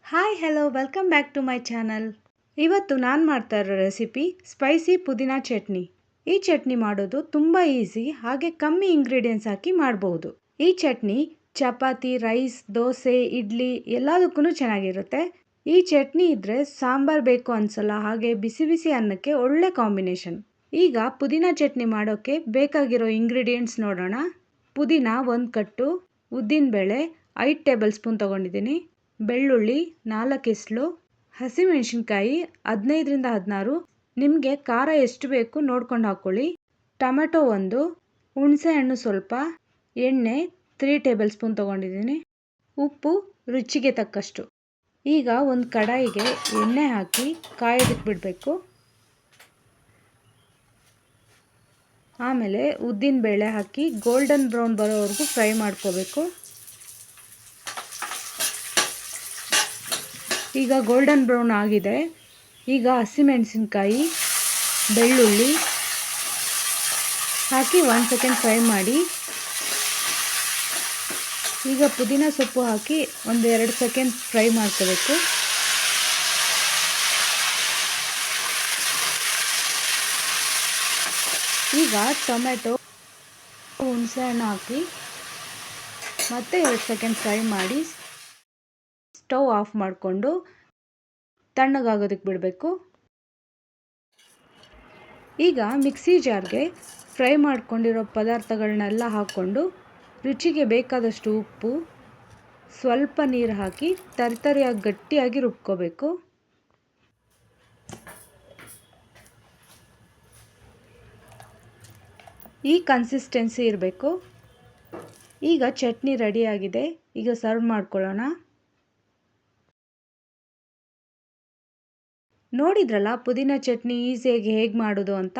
Hi hello welcome back to my channel. ಇವತ್ತು ನಾನು ಮಾಡ್ತಾ ಇರೋ ರೆಸಿಪಿ ಸ್ಪೈಸಿ ಪುದೀನಾ ಚಟ್ನಿ. ಈ ಚಟ್ನಿ ಮಾಡೋದು ತುಂಬ ಈಸಿ, ಹಾಗೆ ಕಮ್ಮಿ ಇಂಗ್ರೀಡಿಯೆಂಟ್ಸ್ ಹಾಕಿ ಮಾಡಬಹುದು. ಈ ಚಟ್ನಿ ಚಪಾತಿ, ರೈಸ್, ದೋಸೆ, ಇಡ್ಲಿ ಎಲ್ಲದಕ್ಕೂ ಚೆನ್ನಾಗಿರುತ್ತೆ. ಈ ಚಟ್ನಿ ಇದ್ದರೆ ಸಾಂಬಾರ್ ಬೇಕು ಅನ್ಸಲ್ಲ, ಹಾಗೆ ಬಿಸಿ ಬಿಸಿ ಅನ್ನಕ್ಕೆ ಒಳ್ಳೆ ಕಾಂಬಿನೇಷನ್. ಈಗ ಪುದೀನಾ ಚಟ್ನಿ ಮಾಡೋಕ್ಕೆ ಬೇಕಾಗಿರೋ ಇಂಗ್ರೀಡಿಯೆಂಟ್ಸ್ ನೋಡೋಣ. ಪುದೀನಾ 1 ಕಟ್ಟು, ಉದ್ದಿನಬೇಳೆ 5 ಟೇಬಲ್ ಸ್ಪೂನ್ ತೊಗೊಂಡಿದ್ದೀನಿ, ಬೆಳ್ಳುಳ್ಳಿ 4 ಎಸ್ಲು, ಹಸಿಮೆಣಸಿನ್ಕಾಯಿ 15ರಿಂದ 16, ನಿಮಗೆ ಖಾರ ಎಷ್ಟು ಬೇಕು ನೋಡ್ಕೊಂಡು ಹಾಕ್ಕೊಳ್ಳಿ, ಟೊಮೆಟೊ 1, ಹುಣಸೆಹಣ್ಣು ಸ್ವಲ್ಪ, ಎಣ್ಣೆ 3 ಟೇಬಲ್ ಸ್ಪೂನ್ ತೊಗೊಂಡಿದ್ದೀನಿ, ಉಪ್ಪು ರುಚಿಗೆ ತಕ್ಕಷ್ಟು. ಈಗ ಒಂದು ಕಡಾಯಿಗೆ ಎಣ್ಣೆ ಹಾಕಿ ಕಾಯೋದಕ್ಕೆ ಬಿಡಬೇಕು. ಆಮೇಲೆ ಉದ್ದಿನಬೇಳೆ ಹಾಕಿ ಗೋಲ್ಡನ್ ಬ್ರೌನ್ ಬರೋವರೆಗೂ ಫ್ರೈ ಮಾಡ್ಕೋಬೇಕು. ಈಗ ಗೋಲ್ಡನ್ ಬ್ರೌನ್ ಆಗಿದೆ. ಈಗ ಹಸಿಮೆಣಸಿನ್ಕಾಯಿ, ಬೆಳ್ಳುಳ್ಳಿ ಹಾಕಿ 1 ಸೆಕೆಂಡ್ ಫ್ರೈ ಮಾಡಿ. ಈಗ ಪುದೀನ ಸೊಪ್ಪು ಹಾಕಿ 1-2 ಸೆಕೆಂಡ್ ಫ್ರೈ ಮಾಡ್ಕೋಬೇಕು. ಈಗ ಟೊಮೆಟೊ, ಹುಣಸೆಹಣ್ಣು ಹಾಕಿ ಮತ್ತೆ 2 ಸೆಕೆಂಡ್ ಫ್ರೈ ಮಾಡಿ ಸ್ಟವ್ ಆಫ್ ಮಾಡಿಕೊಂಡು ತಣ್ಣಗಾಗೋದಕ್ಕೆ ಬಿಡಬೇಕು. ಈಗ ಮಿಕ್ಸಿ ಜಾರ್ಗೆ ಫ್ರೈ ಮಾಡ್ಕೊಂಡಿರೋ ಪದಾರ್ಥಗಳನ್ನೆಲ್ಲ ಹಾಕ್ಕೊಂಡು ರುಚಿಗೆ ಬೇಕಾದಷ್ಟು ಉಪ್ಪು, ಸ್ವಲ್ಪ ನೀರು ಹಾಕಿ ತರಿತರಿಯಾಗಿ ಗಟ್ಟಿಯಾಗಿ ರುಬ್ಕೋಬೇಕು. ಈ ಕನ್ಸಿಸ್ಟೆನ್ಸಿ ಇರಬೇಕು. ಈಗ ಚಟ್ನಿ ರೆಡಿಯಾಗಿದೆ. ಈಗ ಸರ್ವ್ ಮಾಡ್ಕೊಳ್ಳೋಣ. ನೋಡಿದ್ರಲ್ಲ ಪುದೀನಾ ಚಟ್ನಿ ಈಸಿಯಾಗಿ ಹೇಗೆ ಮಾಡೋದು ಅಂತ.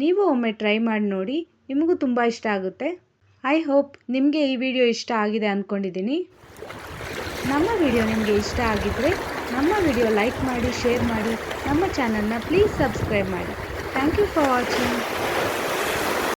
ನೀವು ಒಮ್ಮೆ ಟ್ರೈ ಮಾಡಿ ನೋಡಿ, ನಿಮಗೂ ತುಂಬ ಇಷ್ಟ ಆಗುತ್ತೆ. ಐ ಹೋಪ್ ನಿಮಗೆ ಈ ವಿಡಿಯೋ ಇಷ್ಟ ಆಗಿದೆ ಅಂದ್ಕೊಂಡಿದ್ದೀನಿ. ನಮ್ಮ ವಿಡಿಯೋ ನಿಮಗೆ ಇಷ್ಟ ಆಗಿದ್ದರೆ ನಮ್ಮ ವಿಡಿಯೋ ಲೈಕ್ ಮಾಡಿ, ಶೇರ್ ಮಾಡಿ, ನಮ್ಮ ಚಾನಲ್ನ ಪ್ಲೀಸ್ ಸಬ್ಸ್ಕ್ರೈಬ್ ಮಾಡಿ. Thank you for watching.